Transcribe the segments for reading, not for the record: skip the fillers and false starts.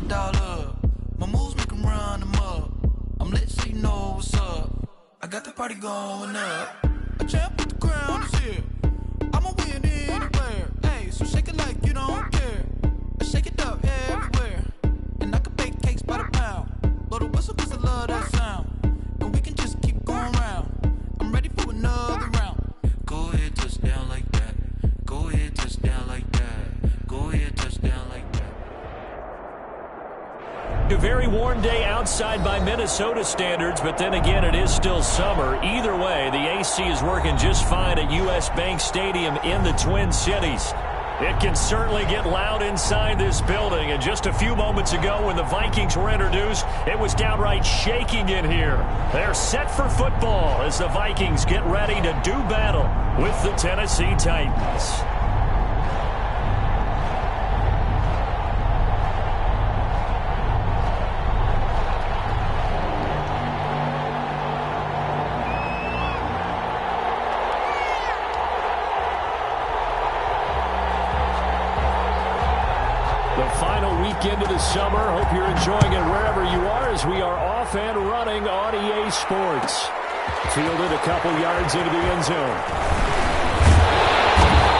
$1. My moves make 'em run them up. I'm lit so you know what's up. I got the party going up. A champ with the crown is here. I'ma win anywhere. Hey, so shake it like you don't care. I shake it up everywhere. And I can bake cakes by the pound. Blow the whistle 'cause I love that sound. And we can just keep going round. I'm ready for another round. Go ahead, touchdown like that. Go ahead, touchdown like that. Go ahead, touchdown like that. A very warm day outside by Minnesota standards, but then again, it is still summer. Either way, the AC is working just fine at U.S. Bank Stadium in the Twin Cities. It can certainly get loud inside this building, and just a few moments ago when the Vikings were introduced, it was downright shaking in here. They're set for football as the Vikings get ready to do battle with the Tennessee Titans. Into the summer. Hope you're enjoying it wherever you are as we are off and running on EA Sports. Fielded a couple yards into the end zone.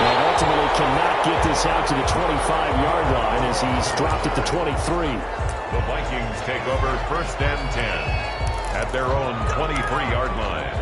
And ultimately cannot get this out to the 25-yard line as he's dropped at the 23. The Vikings take over 1st and 10 at their own 23-yard line.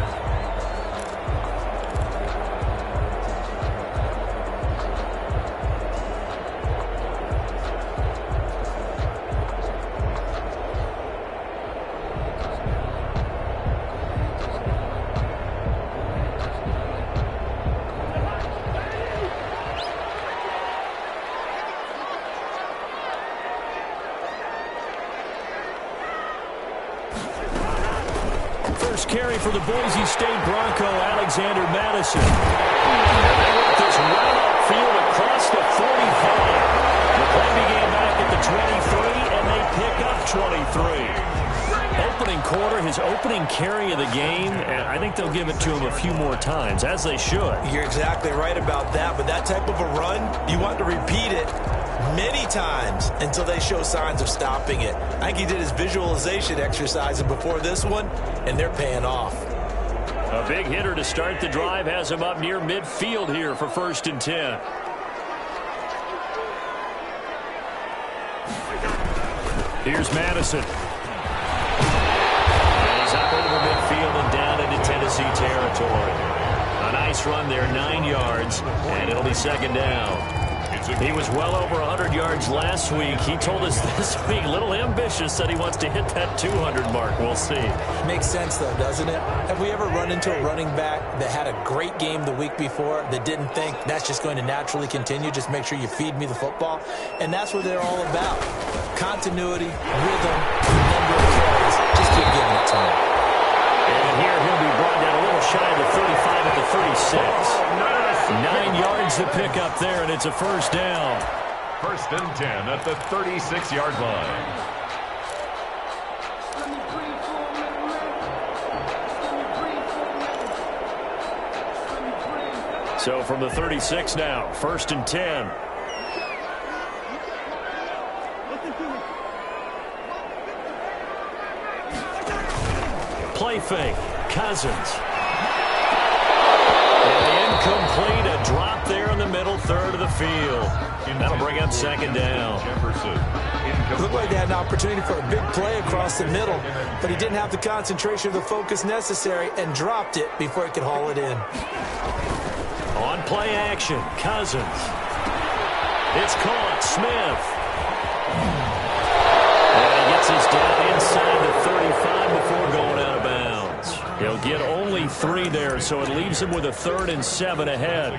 Carry for the Boise State Bronco, Alexander Madison. And they let this run upfield across the 45. The play began back at the 23, and they pick up 23. Opening quarter, his opening carry of the game, and I think they'll give it to him a few more times, as they should. You're exactly right about that, but that type of a run, you want to repeat it many times until they show signs of stopping it. I think he did his visualization exercises before this one, and they're paying off. A big hitter to start the drive has him up near midfield here for 1st and 10. Here's Madison. And he's up over midfield and down into Tennessee territory. A nice run there, 9 yards, and it'll be 2nd down. He was well over 100 yards last week. He told us this week, a little ambitious, said he wants to hit that 200 mark. We'll see. Makes sense, though, doesn't it? Have we ever run into a running back that had a great game the week before that didn't think that's just going to naturally continue? Just make sure you feed me the football. And that's what they're all about. Continuity, rhythm, number of carries. Just keep giving it to him. And here he'll be brought down a little shy of the 35 at the 36. 9 yards to pick up there, and it's a 1st down. 1st and 10 at the 36-yard line. So from the 36 now, 1st and 10. Play fake, Cousins. Incomplete, a drop there in the middle third of the field. That'll bring up 2nd down. It looked like they had an opportunity for a big play across the middle, but he didn't have the concentration or the focus necessary and dropped it before he could haul it in. On play action, Cousins. It's caught, Smith. And he gets us down inside the 35 before going out of bounds. He'll get only 3 there, so it leaves him with a 3rd and 7 ahead.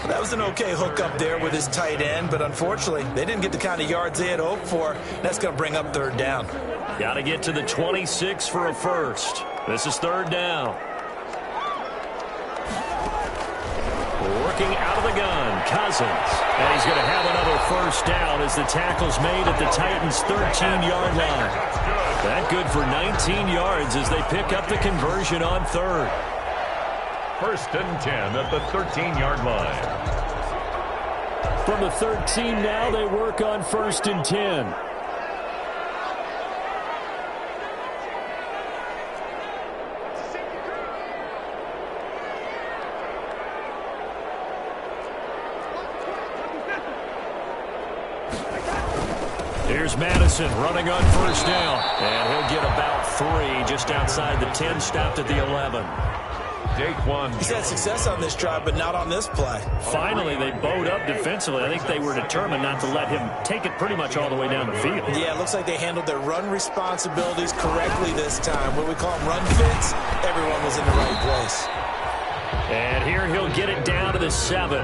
That was an okay hook up there with his tight end, but unfortunately, they didn't get the kind of yards they had hoped for. That's going to bring up 3rd down. Got to get to the 26 for a 1st. This is 3rd down. Working out of the gun, Cousins. And he's going to have another 1st down as the tackle's made at the Titans' 13-yard line. That good for 19 yards as they pick up the conversion on 3rd. 1st and 10 at the 13-yard line. From the 13 now, they work on 1st and 10. Here's Madison running on first down. And he'll get about 3 just outside the 10, stopped at the 11. He's had success on this drive, but not on this play. Finally, they bowed up defensively. I think they were determined not to let him take it pretty much all the way down the field. Yeah, it looks like they handled their run responsibilities correctly this time. What we call them run fits, everyone was in the right place. And here he'll get it down to the 7.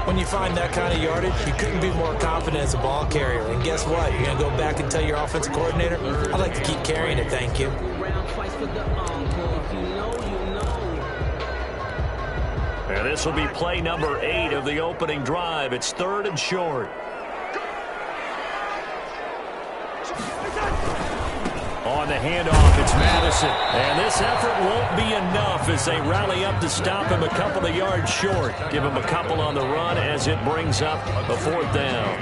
When you find that kind of yardage, you couldn't be more confident as a ball carrier. And guess what? You're going to go back and tell your offensive coordinator, I'd like to keep carrying it, thank you. And this will be play number 8 of the opening drive. It's 3rd and short. On the handoff, it's Madison. And this effort won't be enough as they rally up to stop him a couple of yards short. Give him a couple on the run as it brings up a 4th down.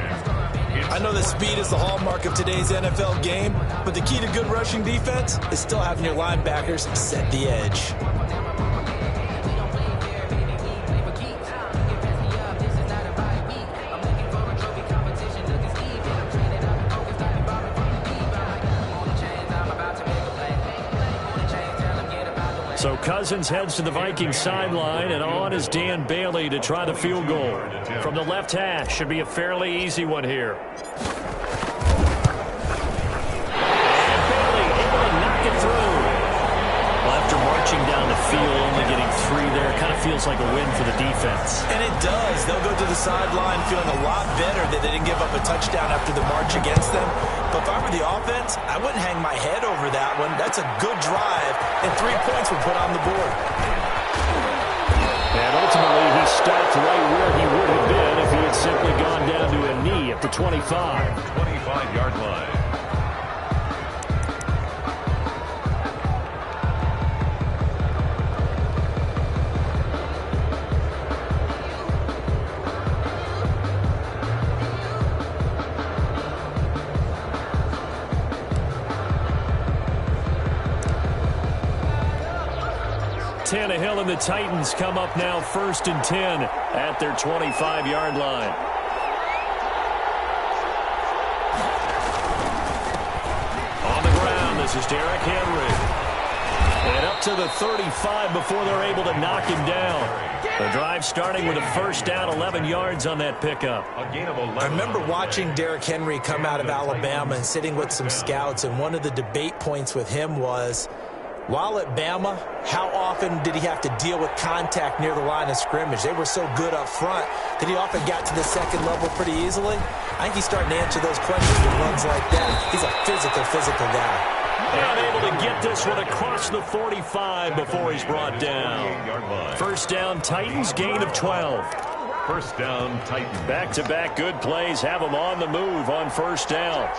I know that speed is the hallmark of today's NFL game, but the key to good rushing defense is still having your linebackers set the edge. So Cousins heads to the Vikings sideline, and on is Dan Bailey to try the field goal. From the left hash, should be a fairly easy one here. And Bailey able to knock it through. Well, after marching down the field, only getting 3 there, kind of feels like a win for the defense. And it does. They'll go to the sideline feeling a lot better that they didn't give up a touchdown after the march against them. But if I were the offense, I wouldn't hang my head over that one. That's a good drive, and 3 points were put on the board. And ultimately, he stopped right where he would have been if he had simply gone down to a knee at the 25. 25-yard line. Tannehill and the Titans come up now 1st and 10 at their 25-yard line. On the ground, this is Derrick Henry. And up to the 35 before they're able to knock him down. The drive starting with a 1st down, 11 yards on that pickup. I remember watching Derrick Henry come out of Alabama and sitting with some scouts, and one of the debate points with him was, while at Bama, how often did he have to deal with contact near the line of scrimmage? They were so good up front that he often got to the second level pretty easily. I think he's starting to answer those questions with runs like that. He's a physical guy. And able to get this one across the 45 before he's brought down. 1st down, Titans, gain of 12. 1st down, Titans. Back-to-back good plays have them on the move on 1st down.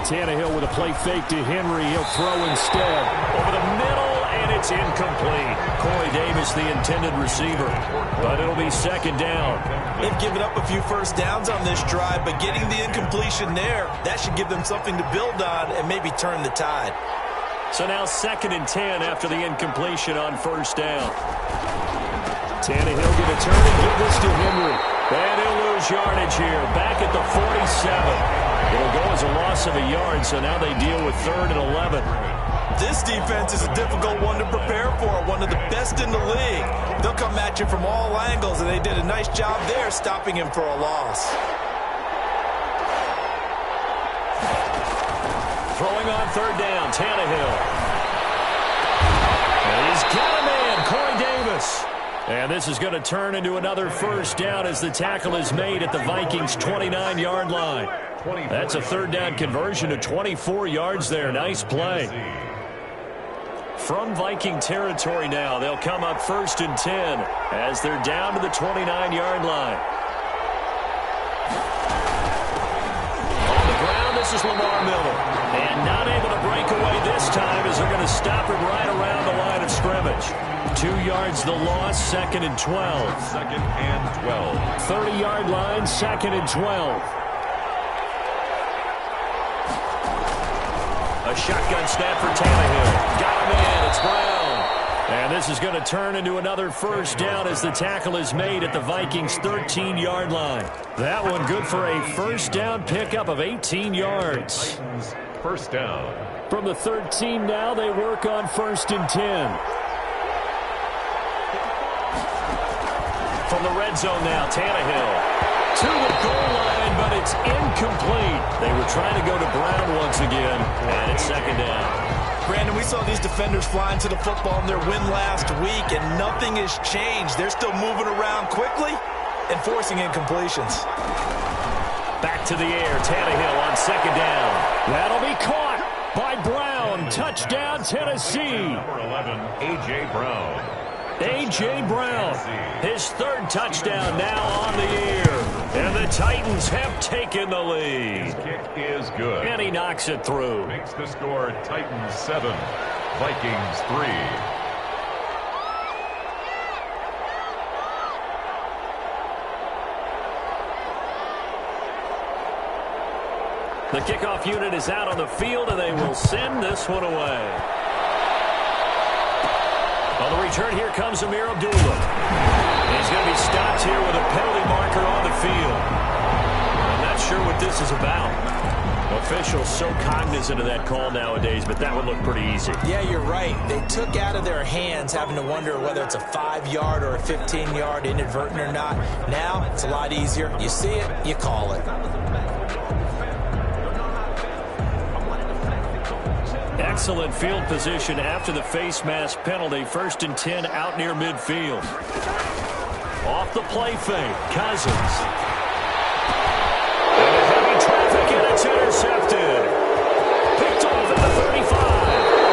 Tannehill with a play fake to Henry. He'll throw instead. Over the middle, and it's incomplete. Corey Davis, the intended receiver. But it'll be 2nd down. They've given up a few 1st downs on this drive, but getting the incompletion there, that should give them something to build on and maybe turn the tide. So now 2nd and 10 after the incompletion on 1st down. Tannehill going to turn and give this to Henry. And he'll lose yardage here. Back at the 47. It'll go as a loss of a yard, so now they deal with 3rd and 11. This defense is a difficult one to prepare for, one of the best in the league. They'll come at you from all angles, and they did a nice job there stopping him for a loss. Throwing on 3rd down, Tannehill. And he's got a man, Corey Davis. And this is going to turn into another 1st down as the tackle is made at the Vikings' 29-yard line. That's a 3rd down conversion to 24 yards there. Nice play. From Viking territory now, they'll come up 1st and 10 as they're down to the 29-yard line. On the ground, this is Lamar Miller. And not able to break away this time as they're going to stop him right around the line of scrimmage. 2 yards the loss, 2nd and 12. 2nd and 12. 30-yard line, 2nd and 12. A shotgun snap for Tannehill. Got him in. It's Brown. And this is going to turn into another first down as the tackle is made at the Vikings' 13-yard line. That one good for a first down pickup of 18 yards. First down. From the 13 now, they work on 1st and 10. From the red zone now, Tannehill to the goal line, but it's incomplete. They were trying to go to Brown once again, and it's 2nd down. Brandon, we saw these defenders flying to the football in their win last week, and nothing has changed. They're still moving around quickly and forcing incompletions. Back to the air, Tannehill on 2nd down. That'll be caught by Brown. Touchdown, Tennessee. Number 11, A.J. Brown. A.J. Brown, his 3rd touchdown now on the air. And the Titans have taken the lead. His kick is good. And he knocks it through. Makes the score Titans 7, Vikings 3. The kickoff unit is out on the field, and they will send this one away. On the return, here comes Amir Abdullah. He's going to be stopped here with a penalty marker on the field. I'm not sure what this is about. Officials so cognizant of that call nowadays, but that would look pretty easy. Yeah, you're right. They took out of their hands having to wonder whether it's a 5-yard or a 15-yard inadvertent or not. Now, it's a lot easier. You see it, you call it. Excellent field position after the face mask penalty. 1st and 10 out near midfield. Off the play fake, Cousins. And a heavy traffic, and it's intercepted. Picked off at the 35.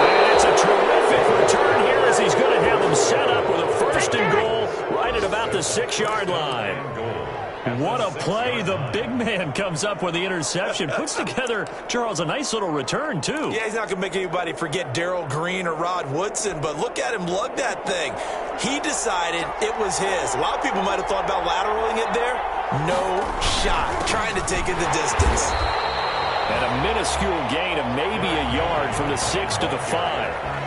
And it's a terrific return here as he's going to have them set up with a 1st and goal right at about the 6-yard line. What a play. The big man comes up with the interception. Puts together, Charles, a nice little return, too. Yeah, he's not going to make anybody forget Darrell Green or Rod Woodson, but look at him lug that thing. He decided it was his. A lot of people might have thought about lateraling it there. No shot. Trying to take it the distance. And a minuscule gain of maybe a yard from the 6 to the 5.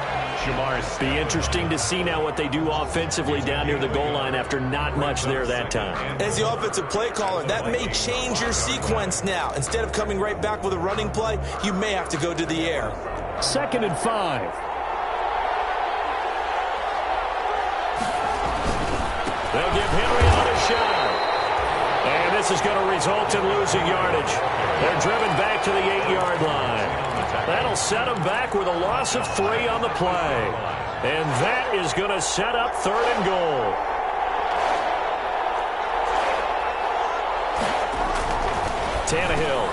Be interesting to see now what they do offensively down near the goal line after not much there that time. As the offensive play caller, that may change your sequence now. Instead of coming right back with a running play, you may have to go to the air. 2nd and 5. They'll give Henry another shot. And this is going to result in losing yardage. They're driven back to the 8-yard line. That'll set them back with a loss of 3 on the play. And that is going to set up 3rd and goal. Tannehill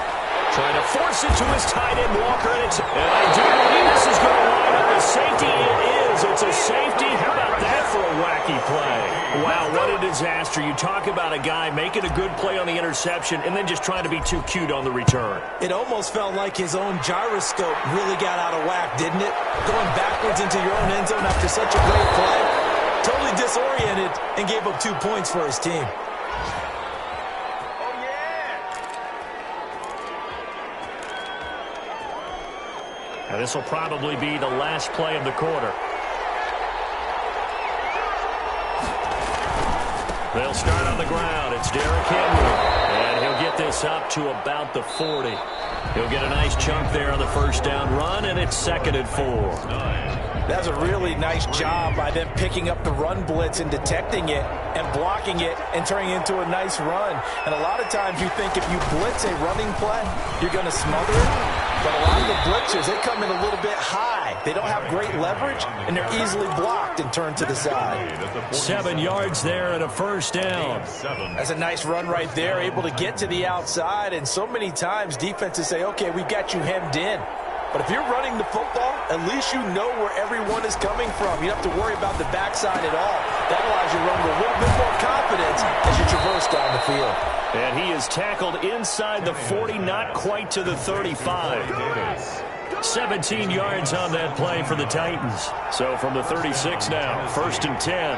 trying to force it to his tight end, Walker. And I do believe this is going to line up a safety. It is. It's a safety. How about that for a wacky play? Wow, what a disaster. You talk about a guy making a good play on the interception and then just trying to be too cute on the return. It almost felt like his own gyroscope really got out of whack, didn't it? Going backwards into your own end zone after such a great play. Totally disoriented and gave up 2 points for his team. Now this will probably be the last play of the quarter. They'll start on the ground. It's Derrick Henry. And he'll get this up to about the 40. He'll get a nice chunk there on the 1st down run, and it's 2nd and 4. That's a really nice job by them picking up the run blitz and detecting it and blocking it and turning it into a nice run. And a lot of times you think if you blitz a running play, you're going to smother it. But a lot of the blitzers, they come in a little bit high. They don't have great leverage, and they're easily blocked and turned to the side. 7 yards there and a 1st down. That's a nice run right there, able to get to the outside. And so many times defenses say, okay, we've got you hemmed in. But if you're running the football, at least you know where everyone is coming from. You don't have to worry about the backside at all. That allows you to run with a little bit more confidence as you traverse down the field. And he is tackled inside the 40, not quite to the 35. 17 yards on that play for the Titans. So from the 36 now, 1st and 10.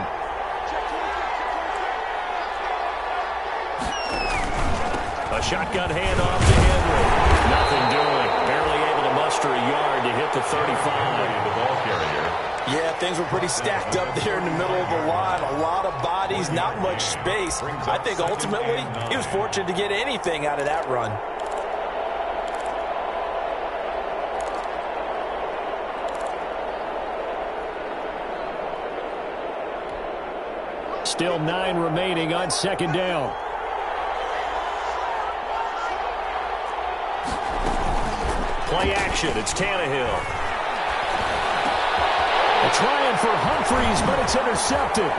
A shotgun handoff to Henry. Nothing doing. Barely able to muster a yard to hit the 35. The ball carrier. Yeah, things were pretty stacked up there in the middle of the line. A lot of bodies, not much space. I think ultimately he was fortunate to get anything out of that run. Still 9 remaining on second down. Play action. It's Tannehill. Trying for Humphreys, but it's intercepted.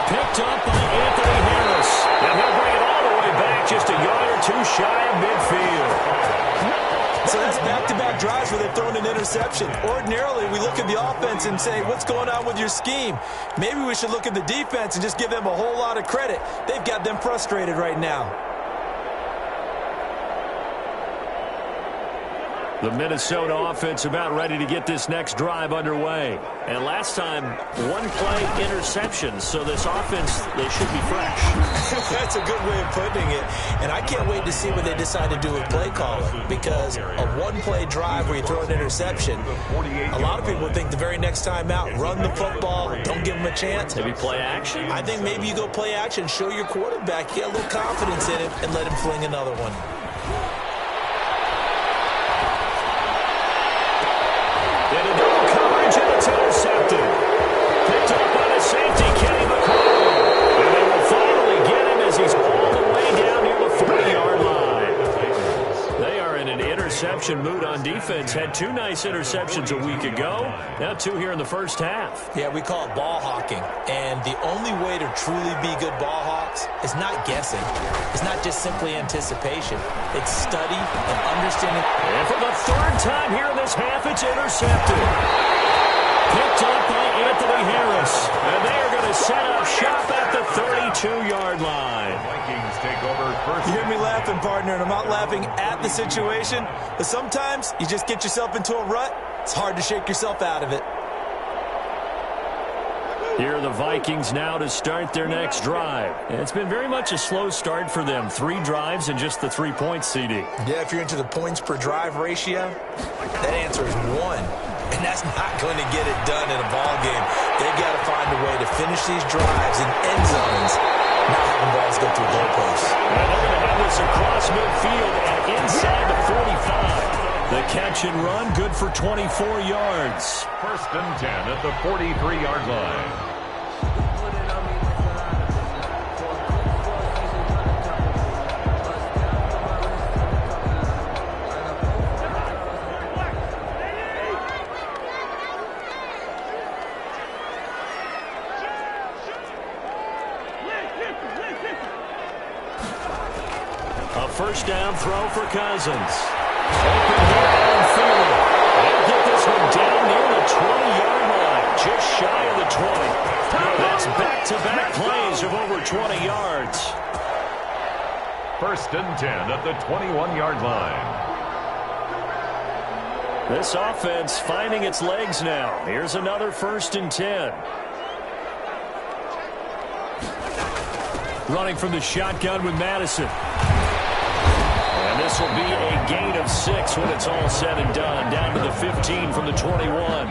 Picked up by Anthony Harris. And he'll bring it all the way back, just a yard or two shy of midfield. So that's back-to-back drives where they've thrown an interception. Ordinarily, we look at the offense and say, what's going on with your scheme? Maybe we should look at the defense and just give them a whole lot of credit. They've got them frustrated right now. The Minnesota offense about ready to get this next drive underway. And last time, one play interception. So this offense, they should be fresh. That's a good way of putting it. And I can't wait to see what they decide to do with play calling. Because a one-play drive where you throw an interception, a lot of people think the very next time out, run the football, don't give them a chance. Maybe play action? I think maybe you go play action, show your quarterback, get a little confidence in him, and let him fling another one. Into double coverage, and it's intercepted. Picked up by the safety, Kenny McCall. And they will finally get him as he's all the way down near the 40-yard line. They are in an interception mood on defense. Had 2 nice interceptions a week ago. Now 2 here in the first half. Yeah, we call it ball hawking. And the only way to truly be good ball hawks is not guessing. It's not just simply anticipation. It's study and understanding. And for the 3rd time here in this half, it's intercepted. Picked up by Anthony Harris. And they are going to set up shop at the 32-yard line. Vikings take over first. You hear me laughing, partner, and I'm not laughing at the situation. But sometimes you just get yourself into a rut. It's hard to shake yourself out of it. Here are the Vikings now to start their next drive. And it's been very much a slow start for them. 3 drives and just the 3 points, CD. Yeah, if you're into the points per drive ratio, that answer is 1. And that's not going to get it done in a ball game. They've got to find a way to finish these drives in end zones, not having balls go through goalposts. And they're going to have this across midfield and inside the 45. The catch and run, good for 24 yards. First and 10 at the 43-yard line. A first down throw for Cousins. Open here downfield. They'll get this one down near the 20-yard line, just shy of the 20. That's back-to-back plays of over 20 yards. First and 10 at the 21-yard line. This offense finding its legs now. Here's another first and 10. Running from the shotgun with Madison. And this will be a gain of 6 when it's all said and done. Down to the 15 from the 21.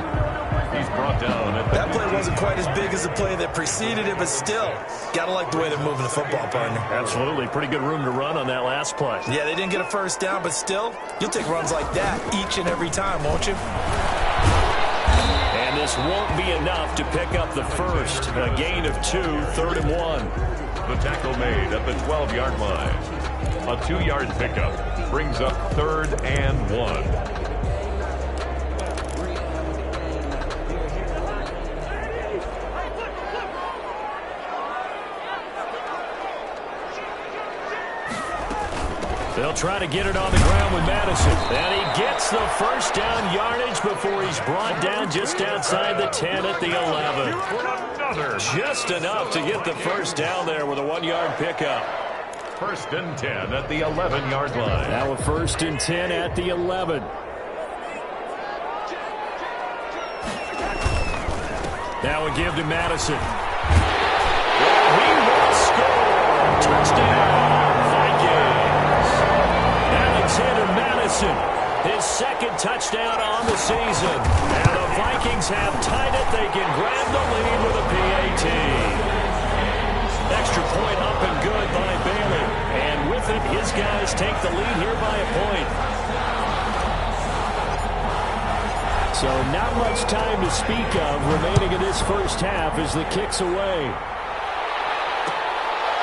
He's brought down. That play wasn't quite as big as the play that preceded it, but still, gotta like the way they're moving the football, partner. Absolutely. Pretty good room to run on that last play. Yeah, they didn't get a first down, but still, you'll take runs like that each and every time, won't you? And this won't be enough to pick up the first. A gain of 2, 3rd and 1. The tackle made at the 12-yard line. A 2-yard pickup brings up 3rd and 1. They'll try to get it on the ground with Madison. And he gets the first down yardage before he's brought down just outside the 10 at the 11. Just enough to get the first down there with a 1-yard pickup. First and 10 at the 11-yard line. Now a first and 10 at the 11. Now we give to Madison. He will score. Touchdown, Vikings. Alexander Madison, his 2nd touchdown on the season. And the Vikings Titans have tied it. They can grab the lead with a PAT. Extra point up and good by Bailey. And with it, his guys take the lead here by a point. So not much time to speak of remaining in this first half as the kick's away.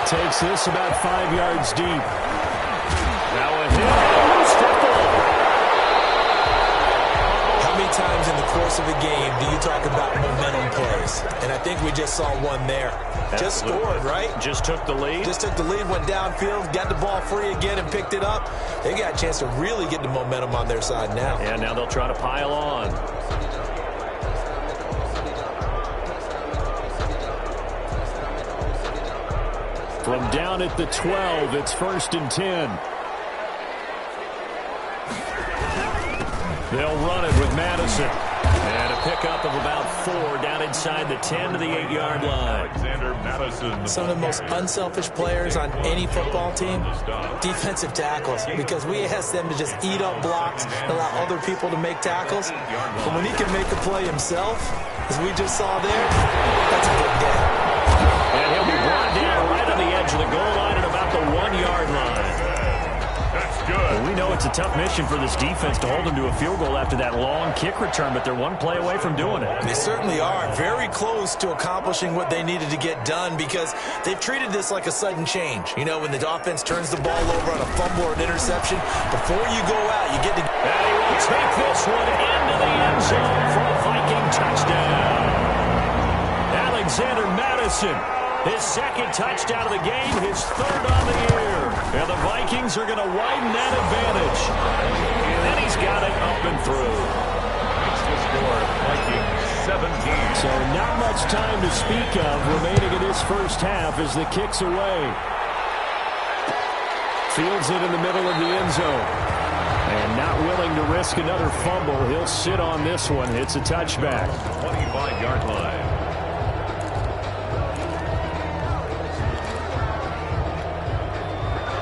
Takes this about 5 yards deep. Now a hit. Loose tackle. How many times in the course of a game do you talk about momentum plays? And I think we just saw one there. Just scored, right? Just took the lead. Just took the lead, went downfield, got the ball free again and picked it up. They got a chance to really get the momentum on their side now. And now they'll try to pile on. From down at the 12, it's 1st and 10. They'll run it with Madison. And a pickup of about 4 down inside the 10 to the 8-yard line. Alexander Madison. Some of the most unselfish players on any football team, defensive tackles, because we ask them to just eat up blocks and allow other people to make tackles. But when he can make a play himself, as we just saw there, that's a good day. And he'll be brought down right on the edge of the goal line at about the 1-yard line. That's good. Well, we know it's a tough mission for this defense to hold them to a field goal after that long kick return, but they're one play away from doing it. They certainly are. Very close to accomplishing what they needed to get done because they've treated this like a sudden change. You know, when the offense turns the ball over on a fumble or an interception, before you go out, you get to... And he will take this one into the end zone for a Viking touchdown. Alexander Madison, his 2nd touchdown of the game, his 3rd on the year. And the Vikings are going to widen that advantage. And then he's got it up and through. Makes the score Vikings 17. So not much time to speak of remaining in this first half as the kick's away. Fields it in the middle of the end zone. And not willing to risk another fumble, he'll sit on this one. It's a touchback. 25-yard line.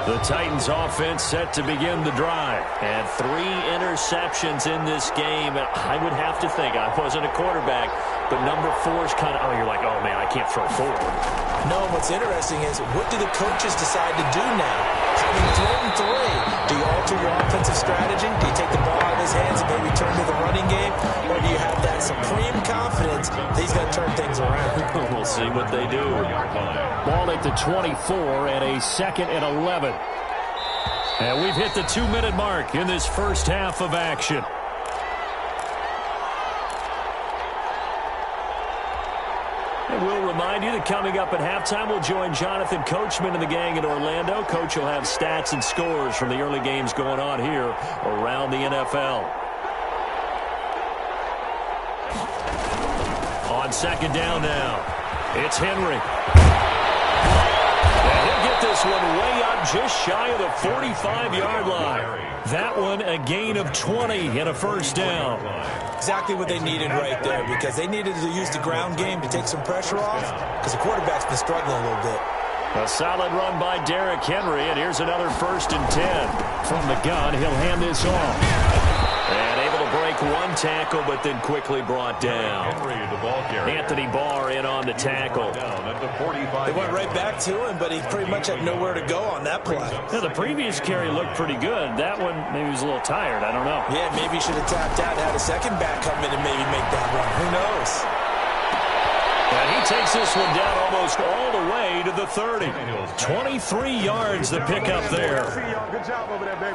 The Titans offense set to begin the drive. And 3 interceptions in this game. I would have to think, I wasn't a quarterback, but number 4 is kind of, you're like, oh man, I can't throw 4. No, what's interesting is what do the coaches decide to do now? Having thrown 3, do you alter your offensive strategy? Do you take the ball out of his hands and maybe turn to the running game? Or do you have that supreme confidence that he's going to turn things around? We'll see what they do. Ball at the 24 and a 2nd and 11. And we've hit the 2-minute mark in this first half of action. And we'll remind you that coming up at halftime, we'll join Jonathan Coachman and the gang in Orlando. Coach will have stats and scores from the early games going on here around the NFL. On 2nd down now, it's Henry. And he'll get this one way up just shy of the 45-yard line. That one a gain of 20 and a 1st down. Exactly what they needed right there because they needed to use the ground game to take some pressure off because the quarterback's been struggling a little bit. A solid run by Derrick Henry, and here's another 1st and 10. From the gun, he'll hand this off. And able to break 1 tackle, but then quickly brought down. Henry, the ball carrier. Anthony Barr in on the tackle. Down at the 45. They went right back to him, but he pretty much had nowhere to go on that play. Now, the previous carry looked pretty good. That one, maybe he was a little tired. I don't know. Yeah, maybe he should have tapped out, had a second back come in and maybe make that run. Who knows? And he takes this one down almost all the way to the 30. 23 yards the pickup there.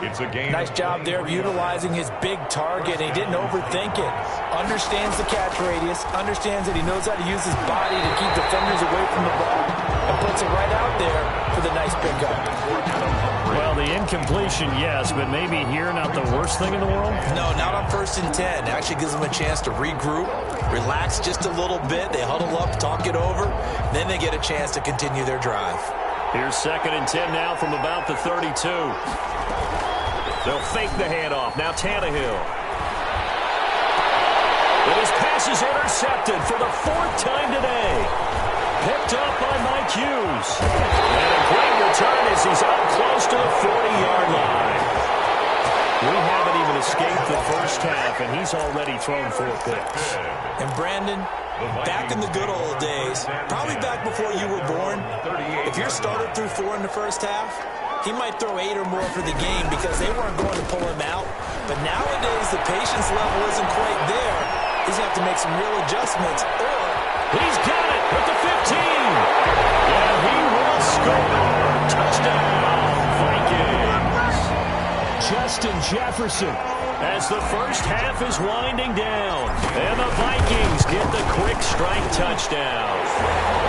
It's a game. Nice job there of utilizing his big target. He didn't overthink it. Understands the catch radius. Understands that he knows how to use his body to keep defenders away from the ball. And puts it right out there for the nice pickup. Well, the incompletion, yes, but maybe here not the worst thing in the world? No, not on 1st and 10. It actually gives them a chance to regroup, relax just a little bit. They huddle up, talk it over. Then they get a chance to continue their drive. Here's 2nd and 10 now from about the 32. They'll fake the handoff. Now Tannehill. But his pass is intercepted for the 4th time today. Picked up by Mike Hughes. And a great return as he's up close to the 40-yard line. We haven't even escaped the first half half, and he's already thrown 4 picks. And Brandon, back in the good old days, probably back before you were born, if your starter threw 4 in the first half, he might throw 8 or more for the game because they weren't going to pull him out. But nowadays, the patience level isn't quite there. He's going to have to make some real adjustments. Or he's got it with the 15. And he will score. Touchdown, Vikings. Justin Jefferson as the first half is winding down. And the Vikings get the quick strike touchdown.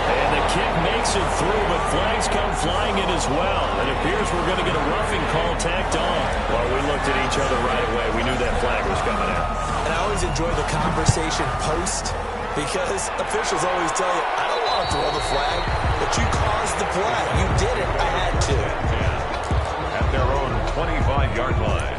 And the kick makes it through, but flags come flying in as well. It appears we're going to get a roughing call tacked on. Well, we looked at each other right away. We knew that flag was coming out. And I always enjoy the conversation post because officials always tell you, I don't want to throw the flag, but you caused the play. You did it. I had to. At their own 25-yard line.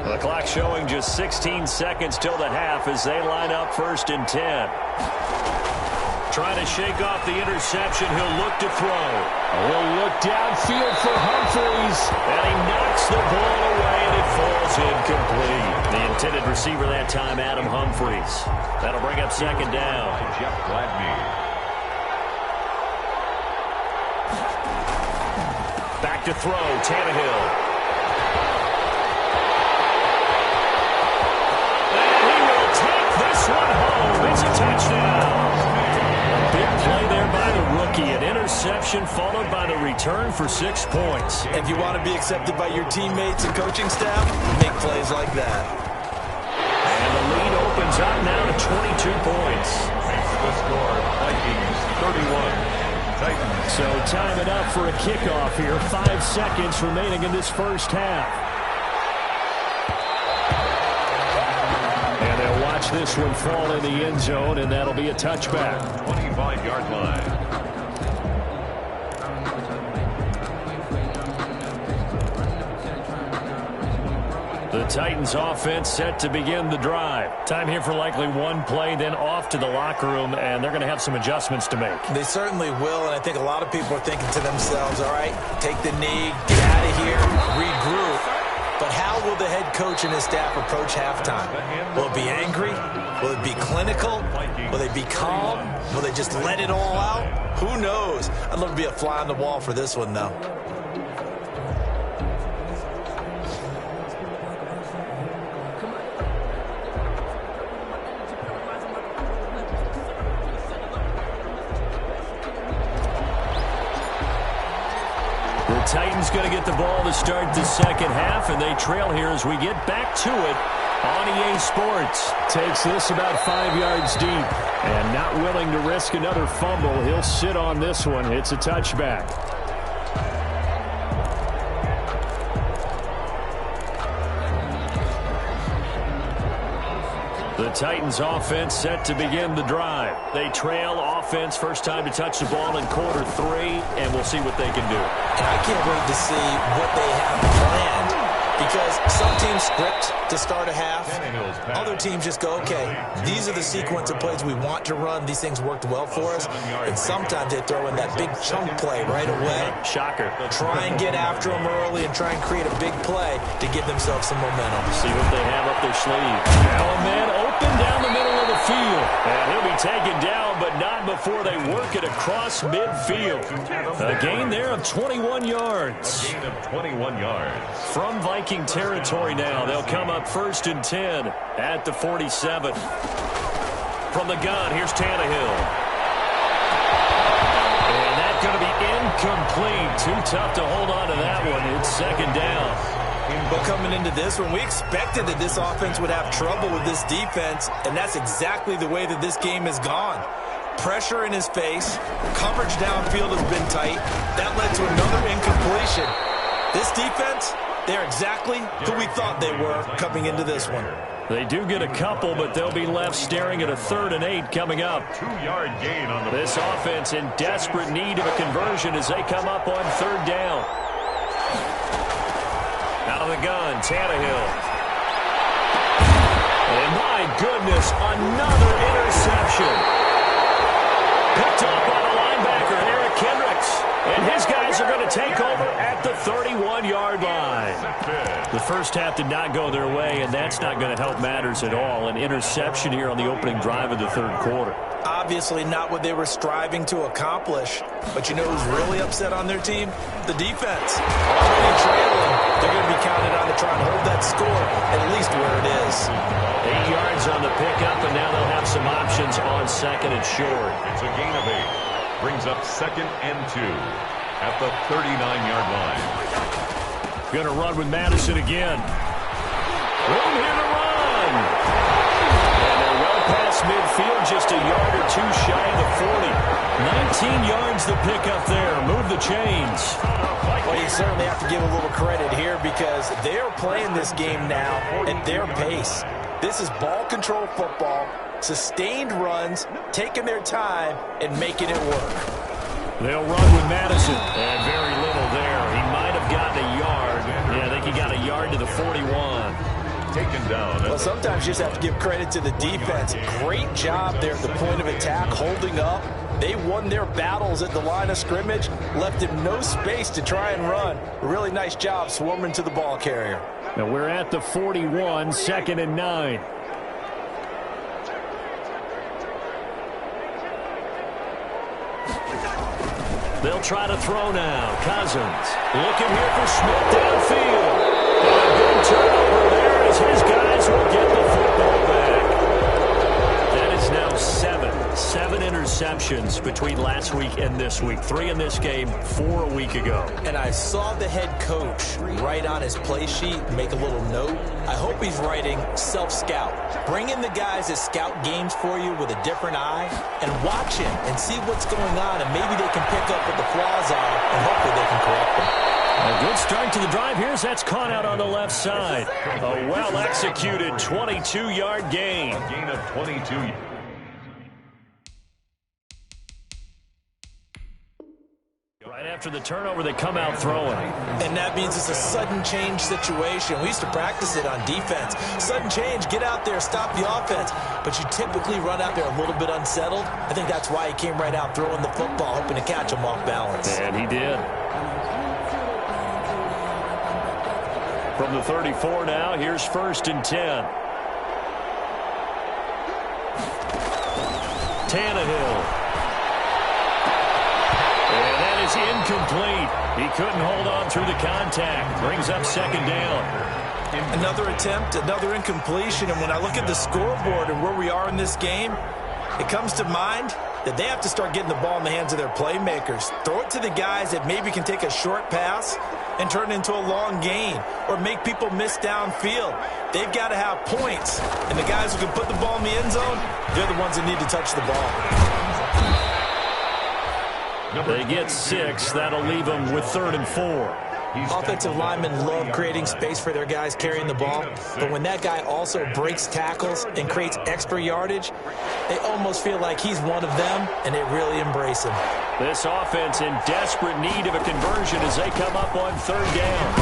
The clock showing just 16 seconds till the half as they line up 1st and 10. Trying to shake off the interception. He'll look to throw. He'll look downfield for Humphreys. And he knocks the ball away, and it falls incomplete. The intended receiver that time, Adam Humphreys. That'll bring up 2nd down. Jeff Gladney. Back to throw, Tannehill. One home. It's a touchdown. A big play there by the rookie. An interception followed by the return for 6 points. If you want to be accepted by your teammates and coaching staff, make plays like that. And the lead opens up now to 22 points. The score, Vikings 31. Titans. So time it up for a kickoff here. 5 seconds remaining in this first half. Watch this one fall in the end zone, and that'll be a touchback. 25-yard line. The Titans offense set to begin the drive. Time here for likely one play, then off to the locker room, and they're going to have some adjustments to make. They certainly will, and I think a lot of people are thinking to themselves, all right, take the knee, get out of here, regroup. But how will the head coach and his staff approach halftime? Will it be angry? Will it be clinical? Will they be calm? Will they just let it all out? Who knows? I'd love to be a fly on the wall for this one, though. The Titans going to get the ball to start the second half, and they trail here as we get back to it on EA Sports. Takes this about 5 yards deep, and not willing to risk another fumble. He'll sit on this one. It's a touchback. The Titans offense set to begin the drive. They trail offense, first time to touch the ball in quarter 3, and we'll see what they can do. And I can't wait to see what they have planned, because some teams script to start a half. Other teams just go, okay, these are the sequence of plays we want to run. These things worked well for us. And sometimes they throw in that big chunk play right away. Shocker. Try and get after them early and try and create a big play to give themselves some momentum. See what they have up their sleeve. Now a man open down the middle of the field. And he'll be taken down, but not before they work it across midfield. A gain there of 21 yards. A gain of 21 yards. From Viking territory now, they'll come up 1st and 10 at the 47. From the gun, here's Tannehill. And that's going to be incomplete. Too tough to hold on to that one. It's 2nd down. But coming into this one, we expected that this offense would have trouble with this defense, and that's exactly the way that this game has gone. Pressure in his face, coverage downfield has been tight. That led to another incompletion. This defense, they're exactly who we thought they were coming into this one. They do get a couple, but they'll be left staring at a 3rd and 8 coming up. 2-yard gain on the This offense in desperate need of a conversion as they come up on 3rd down. Out of the gun, Tannehill. And my goodness, another interception. Picked up by the linebacker, Eric Kendricks. And his guys are going to take over at the 31-yard line. The first half did not go their way, and that's not going to help matters at all. An interception here on the opening drive of the third quarter. Obviously not what they were striving to accomplish. But you know who's really upset on their team? The defense. Already trailing. They're going to be counted on to try and hold that score at least where it is. 8 yards on the pickup, and now they'll have some options on second and short. It's a gain of 8. Brings up 2nd and 2 at the 39-yard line. Going to run with Madison again. Room here to run. And they're well past midfield, just a yard or two shy of the 40. 19 yards the pickup there. Move the chains. Well, you certainly have to give a little credit here because they're playing this game now at their pace. This is ball control football. Sustained runs, taking their time, and making it work. They'll run with Madison. And very little there. He might have gotten a yard. Yeah, I think he got a yard to the 41. Taken down. Well, sometimes you just have to give credit to the defense. Great job there at the point of attack, holding up. They won their battles at the line of scrimmage, left him no space to try and run. A really nice job swarming to the ball carrier. Now we're at the 41, 2nd and 9. They'll try to throw now. Cousins looking here for Smith downfield. And a big turnover there as his guys will get the football back. That is now 7 interceptions between last week and this week. 3 in this game, 4 a week ago. And I saw the head coach write on his play sheet, make a little note. I hope he's writing self-scout. Bring in the guys that scout games for you with a different eye and watch him and see what's going on, and maybe they can pick up what the flaws are, and hopefully they can correct them. A good start to the drive. Here's that's caught out on the left side. A well-executed 22-yard gain. A gain of 22. Right after the turnover, they come out throwing. And that means it's a sudden change situation. We used to practice it on defense. Sudden change, get out there, stop the offense. But you typically run out there a little bit unsettled. I think that's why he came right out throwing the football, hoping to catch him off balance. And he did. From the 34 now, here's 1st and 10. Tannehill. And that is incomplete. He couldn't hold on through the contact. Brings up 2nd down. Another attempt, another incompletion. And when I look at the scoreboard and where we are in this game, it comes to mind that they have to start getting the ball in the hands of their playmakers. Throw it to the guys that maybe can take a short pass and turn it into a long gain or make people miss downfield. They've got to have points. And the guys who can put the ball in the end zone, they're the ones that need to touch the ball. They get 6. That'll leave them with 3rd and 4. Offensive linemen love creating space for their guys carrying the ball, but when that guy also breaks tackles and creates extra yardage, they almost feel like he's one of them, and they really embrace him. This offense in desperate need of a conversion as they come up on 3rd down.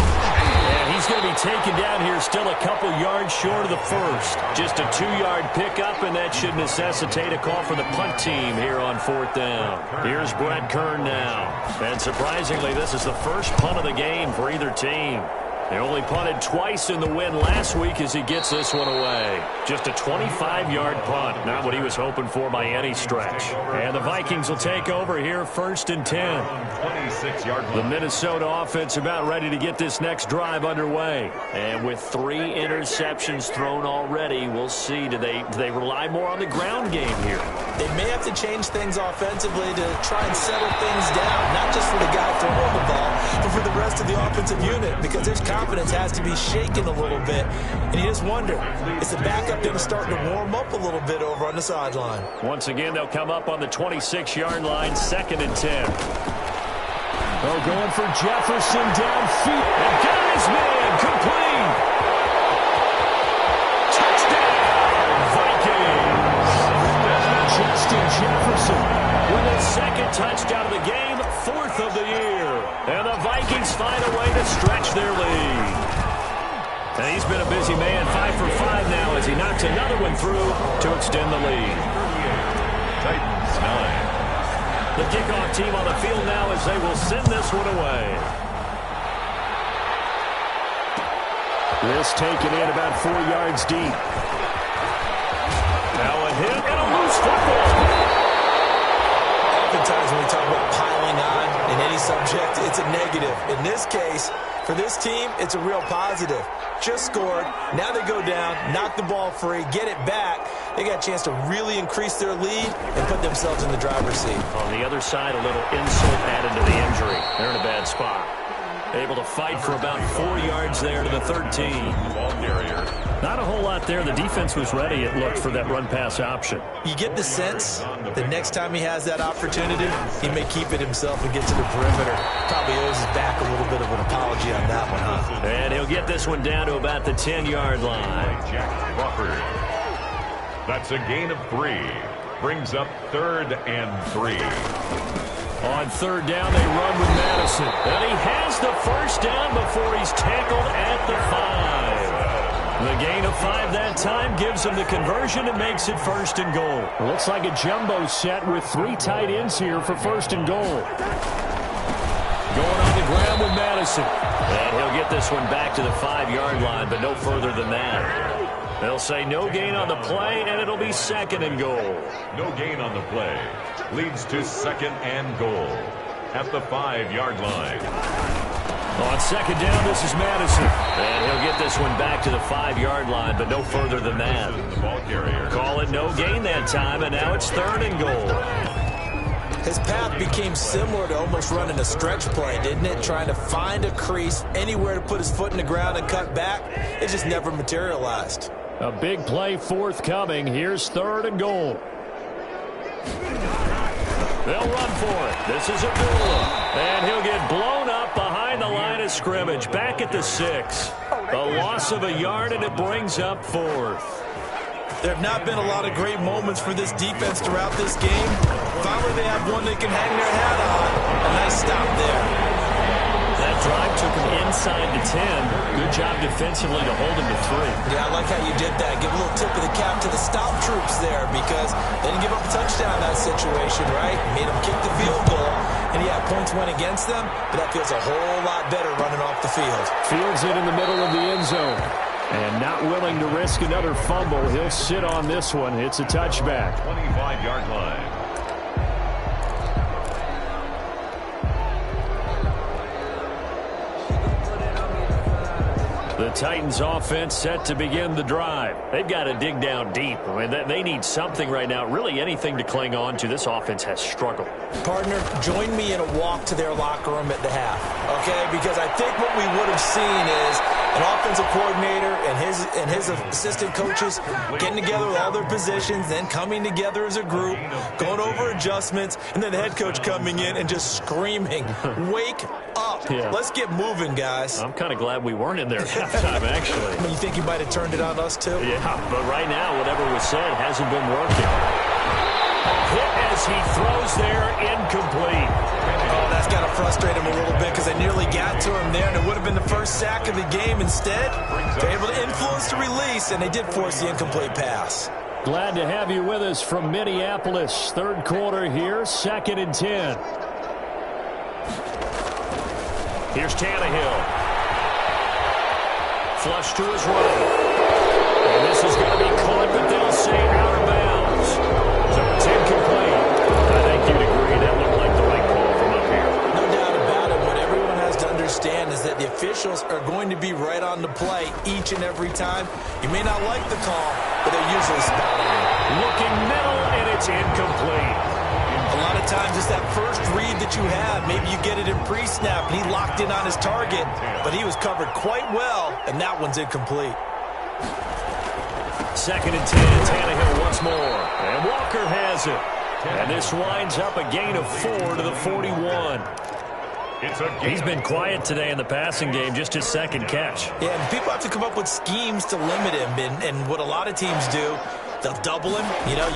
And he's going to be taken down here still a couple yards short of the first. Just a 2-yard pickup, and that should necessitate a call for the punt team here on 4th down. Here's Brett Kern now. And surprisingly, this is the first punt of the game for either team. They only punted twice in the win last week as he gets this one away. Just a 25-yard punt. Not what he was hoping for by any stretch. And the Vikings will take over here 1st and 10. 26-yard line. The Minnesota offense about ready to get this next drive underway. And with 3 interceptions thrown already, we'll see. Do they rely more on the ground game here? They may have to change things offensively to try and settle things down. Not just for the guy throwing the ball, but for the rest of the offensive unit. Because there's confidence has to be shaken a little bit. And you just wonder, is the backup then starting to warm up a little bit over on the sideline? Once again, they'll come up on the 26-yard line, 2nd and 10. They're going for Jefferson downfield. And got his man complete. Touchdown, Vikings. Justin Jefferson with his 2nd touchdown of the game, 4th of the year. And the Vikings find a way to stretch their lead. And he's been a busy man, 5 for 5 now as he knocks another one through to extend the lead. Titans 9. The kickoff team on the field now as they will send this one away. This taken in about 4 yards deep. Now a hit and a loose football. Oftentimes when we talk about piling on in any subject, it's a negative. In this case, for this team, it's a real positive. Just scored. Now they go down, knock the ball free, get it back. They got a chance to really increase their lead and put themselves in the driver's seat. On the other side, a little insult added to the injury. They're in a bad spot. Able to fight for about 4 yards there to the 13. Ball carrier. Not a whole lot there. The defense was ready, it looked, for that run-pass option. You get the sense that next time he has that opportunity, he may keep it himself and get to the perimeter. Probably owes his back a little bit of an apology on that one, huh? And he'll get this one down to about the 10-yard line. Jack Crawford. That's a gain of 3. Brings up 3rd and 3. On 3rd down, they run with Madison. And he has the first down before he's tackled at the 5. The gain of 5 that time gives him the conversion and makes it 1st and goal. Looks like a jumbo set with 3 tight ends here for 1st and goal. Going on the ground with Madison. And he'll get this one back to the 5-yard line, but no further than that. They'll say no gain on the play, and it'll be 2nd and goal. No gain on the play. Leads to 2nd and goal at the 5-yard line. On 2nd down, this is Madison. And he'll get this one back to the 5-yard line, but no further than that. The ball carrier. Call it no gain that time, and now it's 3rd and goal. His path became similar to almost running a stretch play, didn't it? Trying to find a crease, anywhere to put his foot in the ground and cut back. It just never materialized. A big play forthcoming. Here's 3rd and goal. They'll run for it. This is Abdullah. And he'll get blown up behind the line of scrimmage. Back at the 6. A loss of a yard, and it brings up 4th. There have not been a lot of great moments for this defense throughout this game. Finally, they have one they can hang their hat on. A nice stop there. That drive took him inside the 10. Good job defensively to hold him to 3. Yeah, I like how you did that. Give a little tip of the cap to the stop troops there because they didn't give up a touchdown in that situation, right? Made them kick the field goal. And yeah, points went against them, but that feels a whole lot better running off the field. Fields it in the middle of the end zone. And not willing to risk another fumble, he'll sit on this one. It's a touchback. 25-yard line. The Titans offense set to begin the drive. They've got to dig down deep. I mean, they need something right now, really anything to cling on to. This offense has struggled. Partner, join me in a walk to their locker room at the half, okay? Because I think what we would have seen is an offensive coordinator and his assistant coaches getting together with all their positions, then coming together as a group, going over adjustments, and then the head coach coming in and just screaming, wake up. Yeah. Let's get moving, guys. I'm kind of glad we weren't in there at halftime, actually. I mean, you think you might have turned it on us, too? Yeah, but right now, whatever was said hasn't been working. A hit as he throws there, incomplete. Oh, that's got to frustrate him a little bit because they nearly got to him there, and it would have been the first sack of the game. Instead, they're able to influence the release, and they did force the incomplete pass. Glad to have you with us from Minneapolis. 3rd quarter here, 2nd and 10. Here's Tannehill. Flush to his right. And this is going to be caught, but they'll say out of bounds. So it's incomplete. I think you'd agree that looked like the right call from up here. No doubt about it. What everyone has to understand is that the officials are going to be right on the play each and every time. You may not like the call, but they're usually spot on. Looking middle, and it's incomplete. A lot of times it's that first read that you have. Maybe you get it in pre-snap, and he locked in on his target, but he was covered quite well, and that one's incomplete. 2nd and 10, Tannehill once more. And Walker has it. And this winds up a gain of 4 to the 41. He's been quiet today in the passing game, just his 2nd catch. Yeah, and people have to come up with schemes to limit him, and what a lot of teams do, they'll double him,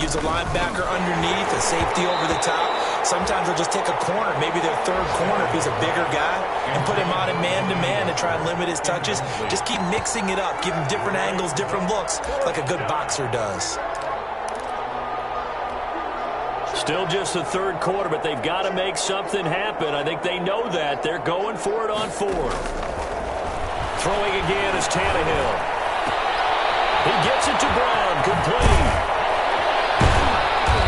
use a linebacker underneath, a safety over the top. Sometimes they'll just take a corner, maybe their third corner if he's a bigger guy, and put him on a man-to-man to try and limit his touches. Just keep mixing it up, give him different angles, different looks, like a good boxer does. Still just the third quarter, but they've got to make something happen. I think they know that. They're going for it on fourth. Throwing again is Tannehill. He gets it to Brown, complete.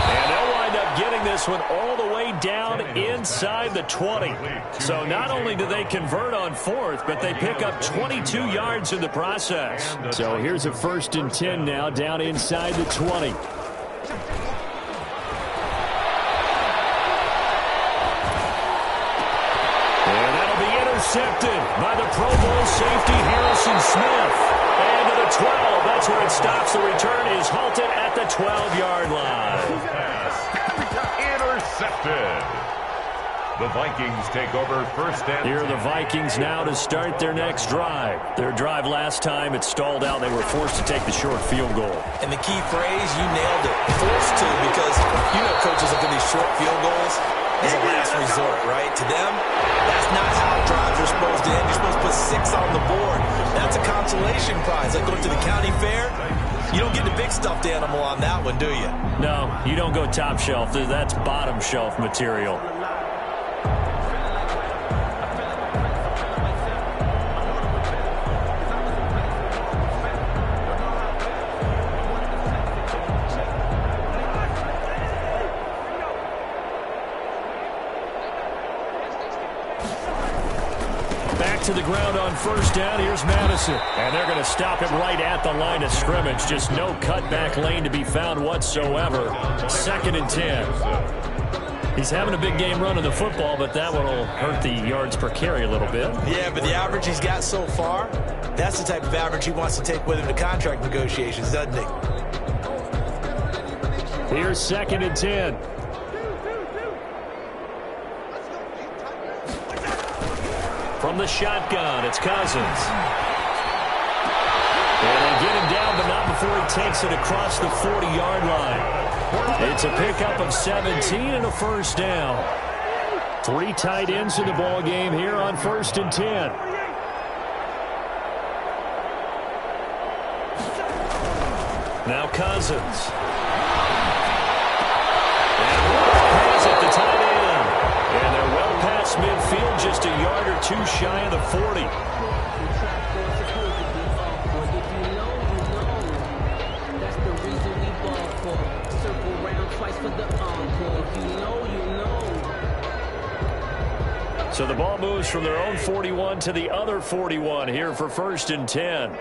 And they'll wind up getting this one all the way down inside the 20. So not only do they convert on fourth, but they pick up 22 yards in the process. So here's a 1st and 10 now, down inside the 20. Intercepted by the Pro Bowl safety Harrison Smith. And to the 12. That's where it stops. The return is halted at the 12-yard line. Intercepted. The Vikings take over 1st and 10. Here are the Vikings now to start their next drive. Their drive last time, it stalled out. They were forced to take the short field goal. And the key phrase, you nailed it. Forced to, because you know coaches look at these short field goals as a last resort, right? To them, that's not how drives are supposed to end. You're supposed to put 6 on the board. That's a consolation prize. Like going to the county fair, you don't get the big stuffed animal on that one, do you? No, you don't go top shelf. That's bottom shelf material. To the ground on 1st down. Here's Madison. And they're going to stop him right at the line of scrimmage. Just no cutback lane to be found whatsoever. 2nd and 10. He's having a big game running the football, but that one will hurt the yards per carry a little bit. Yeah, but the average he's got so far, that's the type of average he wants to take with him to contract negotiations, doesn't he? Here's 2nd and 10. From the shotgun, it's Cousins. And they get him down, but not before he takes it across the 40-yard line. It's a pickup of 17 and a 1st down. 3 tight ends in the ball game here on 1st and 10. Now Cousins. And has it, the tight end. And they're well past midfield, just a yard or 2 shy of the 40. So the ball moves from their own 41 to the other 41 here for 1st and 10.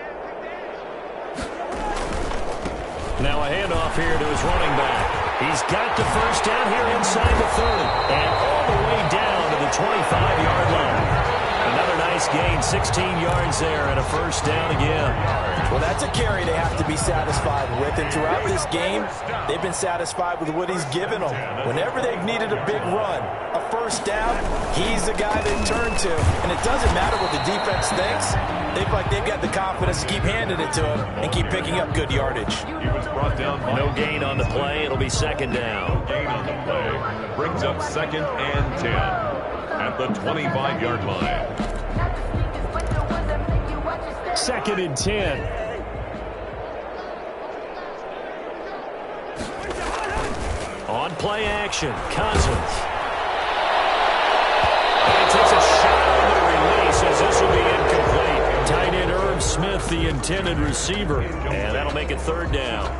Now a handoff here to his running back. He's got the 1st down here inside the 30. And all the way down to the 25-yard line. Another nice gain, 16 yards there and a 1st down again. Well, that's a carry they have to be satisfied with. And throughout this game, they've been satisfied with what he's given them. Whenever they've needed a big run, a 1st down, he's the guy they turn to. And it doesn't matter what the defense thinks. They've got the confidence to keep handing it to him and keep picking up good yardage. He was brought down. No gain on the play. It'll be 2nd down. Gain on the play brings up 2nd and 10 at the 25-yard line. 2nd and 10. On play action, Cousins. And he takes a shot on the release as this will be incomplete. Tight end Irv Smith, the intended receiver. And that'll make it 3rd down.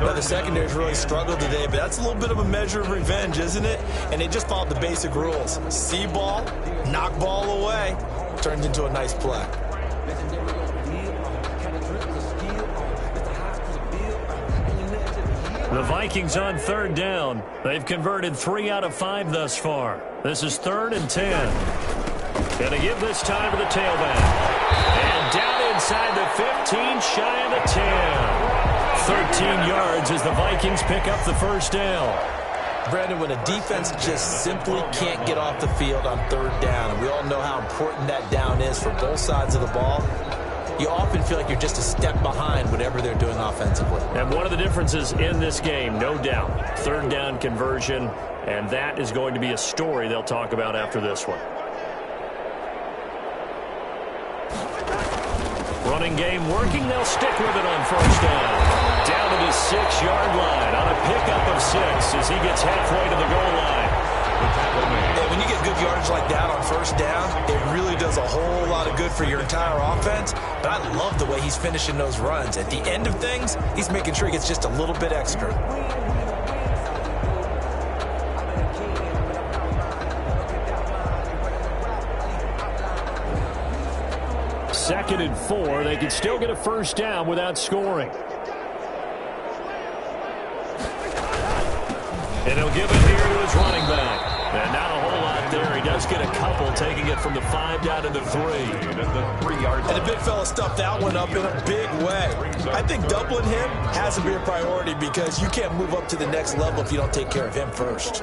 Now, the secondary's really struggled today, but that's a little bit of a measure of revenge, isn't it? And they just followed the basic rules. See ball, knock ball away. Turns into a nice play. The Vikings on 3rd down. They've converted 3 out of 5 thus far. This is 3rd and 10. Gonna give this time to the tailback. And down inside the 15, shy of the 10. 13 yards as the Vikings pick up the 1st down. Brandon, when a defense just simply can't get off the field on 3rd down, and we all know how important that down is for both sides of the ball, you often feel like you're just a step behind whatever they're doing offensively. And one of the differences in this game, no doubt, third down conversion, and that is going to be a story they'll talk about after this one. Running game working, they'll stick with it on first down. Down to the 6-yard line on a pickup of 6 as he gets halfway to the goal line. And when you get good yardage like that on first down, it really does a whole lot of good for your entire offense. But I love the way he's finishing those runs. At the end of things, he's making sure he gets just a little bit extra. Second and 4. They can still get a first down without scoring. And he'll give it here to his running back. And not a whole lot there. He does get a couple, taking it from the 5 down to the 3. And the big fella stuffed that one up in a big way. I think doubling him has to be a priority because you can't move up to the next level if you don't take care of him first.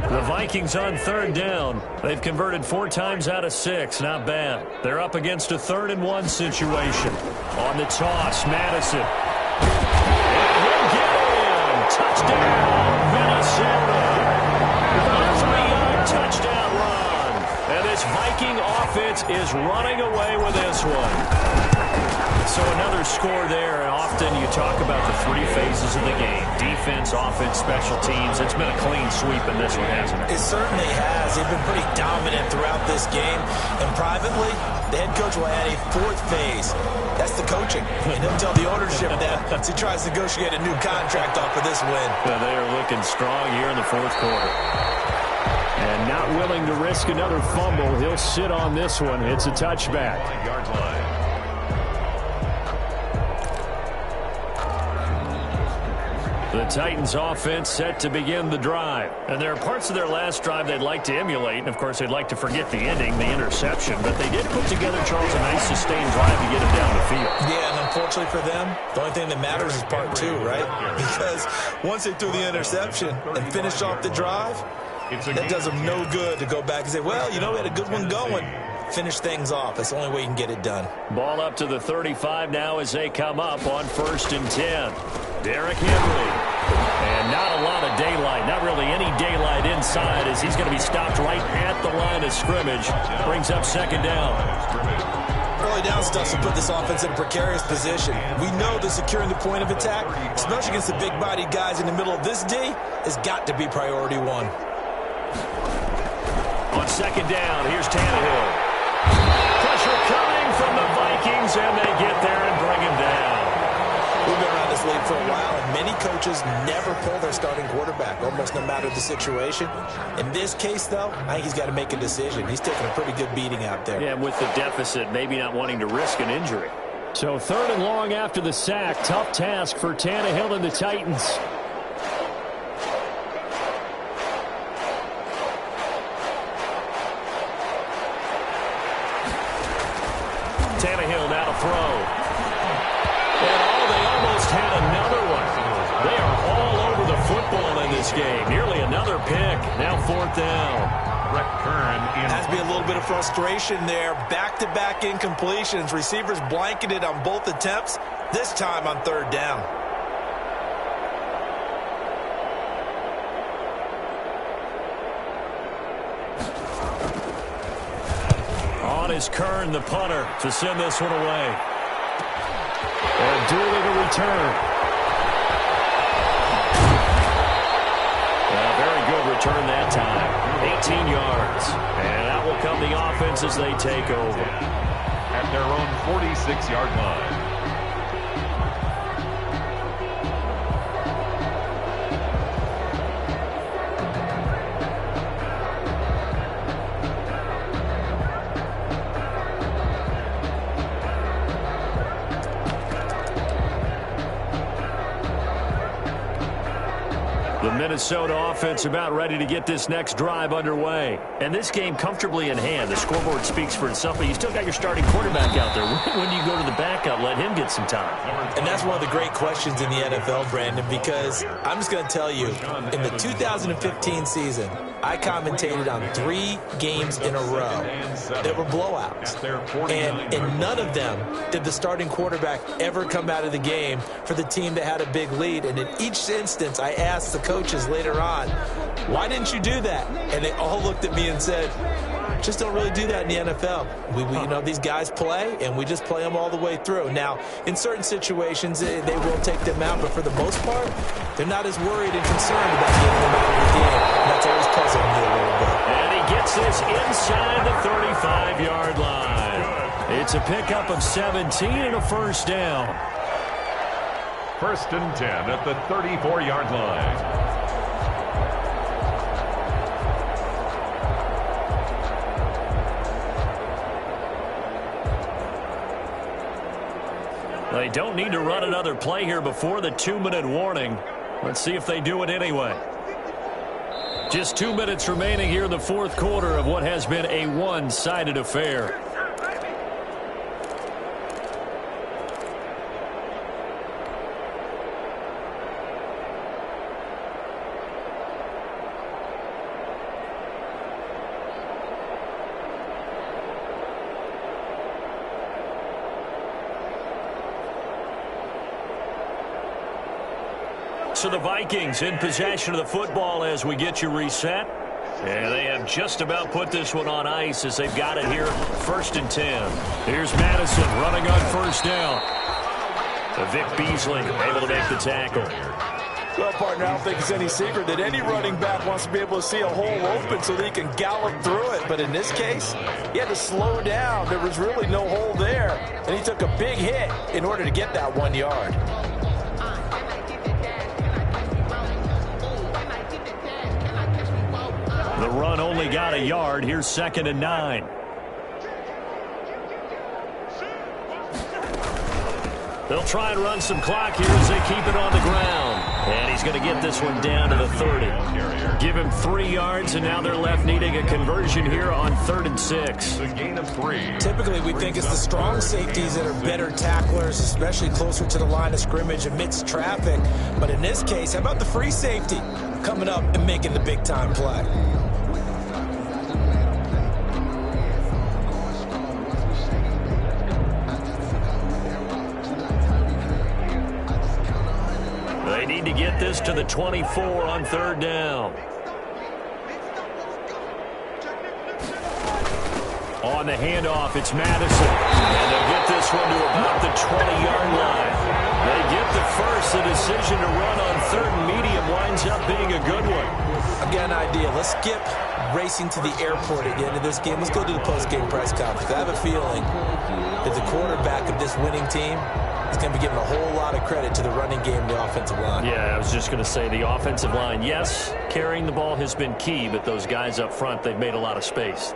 The Vikings on third down. They've converted 4 times out of 6. Not bad. They're up against a 3rd and 1 situation. On the toss, Madison. And he'll get in. Touchdown, Minnesota. A 3-yard touchdown run. And this Viking offense is running away with this one. So another score there, and often you talk about the 3 phases of the game. Defense, offense, special teams. It's been a clean sweep in this one, hasn't it? It certainly has. They've been pretty dominant throughout this game. And privately, the head coach will add a 4th phase. That's the coaching. And he'll tell the ownership that as he tries to negotiate a new contract off of this win. Yeah, they are looking strong here in the 4th quarter. And not willing to risk another fumble. He'll sit on this one. It's a touchback. Yard line. The Titans offense set to begin the drive. And there are parts of their last drive they'd like to emulate. And, of course, they'd like to forget the ending, the interception. But they did put together, Charles, a nice sustained drive to get him down the field. Yeah, and unfortunately for them, the only thing that matters is part 2, right? Because once they threw the interception and finished off the drive, that does them no good to go back and say, well, you know, we had a good one going. Finish things off. That's the only way you can get it done. Ball up to the 35 now as they come up on 1st and 10. Derrick Henry. And not a lot of daylight. Not really any daylight inside as he's going to be stopped right at the line of scrimmage. Brings up 2nd down. Early down stuff will put this offense in a precarious position. We know that securing the point of attack, especially against the big-bodied guys in the middle of this D, has got to be priority 1. On 2nd down, here's Tannehill. Pressure coming from the Vikings, and they get there and bring him down. We've been around this league for a while, and many coaches never pull their starting quarterback, almost no matter the situation. In this case, though, I think he's got to make a decision. He's taking a pretty good beating out there. Yeah, with the deficit, maybe not wanting to risk an injury. So 3rd and long after the sack. Tough task for Tannehill and the Titans. Tannehill now to throw. And they almost had another one. They are all over the football in this game. Nearly another pick. Now 4th down. Has to be a little bit of frustration there. Back-to-back incompletions. Receivers blanketed on both attempts. This time on 3rd down. On is Kern, the punter, to send this one away. And Dooley to return. Very good return that time. 18 yards. And out will come the offense as they take over. At their own 46-yard line. The Minnesota offense about ready to get this next drive underway. And this game comfortably in hand. The scoreboard speaks for itself, but you still got your starting quarterback out there. When do you go to the backup, let him get some time? And that's one of the great questions in the NFL, Brandon, because I'm just going to tell you, in the 2015 season, I commentated on 3 games in a row that were blowouts. And in none of them did the starting quarterback ever come out of the game for the team that had a big lead. And in each instance, I asked the coaches later on, why didn't you do that? And they all looked at me and said, just don't really do that in the NFL. We you know, these guys play, and we just play them all the way through. Now, in certain situations, they will take them out, but for the most part, they're not as worried and concerned about getting them out of the game. And that's always puzzled me a little bit. And he gets this inside the 35-yard line. It's a pickup of 17 and a first down. 1st and 10 at the 34-yard line. They don't need to run another play here before the 2-minute warning. Let's see if they do it anyway. Just 2 minutes remaining here in the 4th quarter of what has been a one-sided affair. So the Vikings in possession of the football as we get you reset. And they have just about put this one on ice as they've got it here. 1st and 10. Here's Madison running on 1st down. Vic Beasley able to make the tackle. Well, partner, I don't think it's any secret that any running back wants to be able to see a hole open so that he can gallop through it. But in this case, he had to slow down. There was really no hole there. And he took a big hit in order to get that 1 yard. The run only got a yard. Here's 2nd and 9. They'll try and run some clock here as they keep it on the ground. And he's going to get this one down to the 30. Give him 3 yards, and now they're left needing a conversion here on 3rd and 6. A gain of 3. Typically, we think it's the strong safeties that are better tacklers, especially closer to the line of scrimmage amidst traffic. But in this case, how about the free safety coming up and making the big-time play? They need to get this to the 24 on 3rd down. On the handoff, it's Madison. And they'll get this one to about the 20-yard line. They get the first. The decision to run on 3rd and medium winds up being a good one. I've got an idea. Let's skip racing to the airport at the end of this game. Let's go to the post-game press conference. I have a feeling that the quarterback of this winning team is going to be giving a whole lot of credit to the running game and the offensive line. Yeah, I was just going to say the offensive line, yes, carrying the ball has been key, but those guys up front, they've made a lot of space.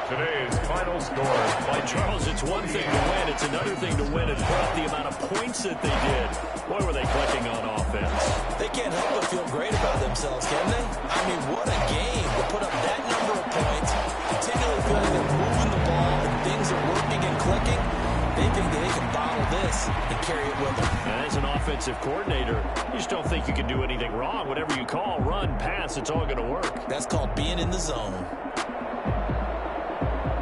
Today's final score. Charles, it's one thing to win. It's another thing to win and put up the amount of points that they did. Boy, were they clicking on offense. They can't help but feel great about themselves, can they? I mean, what a game to put up that number of points, continually feeling they're moving the ball and things are working and clicking. They think that they can bottle this and carry it with them. As an offensive coordinator, you just don't think you can do anything wrong. Whatever you call, run, pass, it's all going to work. That's called being in the zone.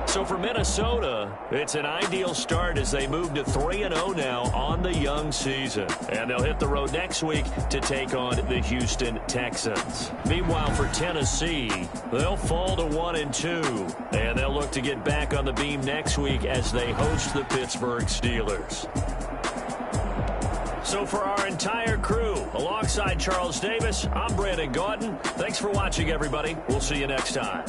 So for Minnesota, it's an ideal start as they move to 3-0 now on the young season. And they'll hit the road next week to take on the Houston Texans. Meanwhile, for Tennessee, they'll fall to 1-2. And they'll look to get back on the beam next week as they host the Pittsburgh Steelers. So for our entire crew, alongside Charles Davis, I'm Brandon Gautin. Thanks for watching, everybody. We'll see you next time.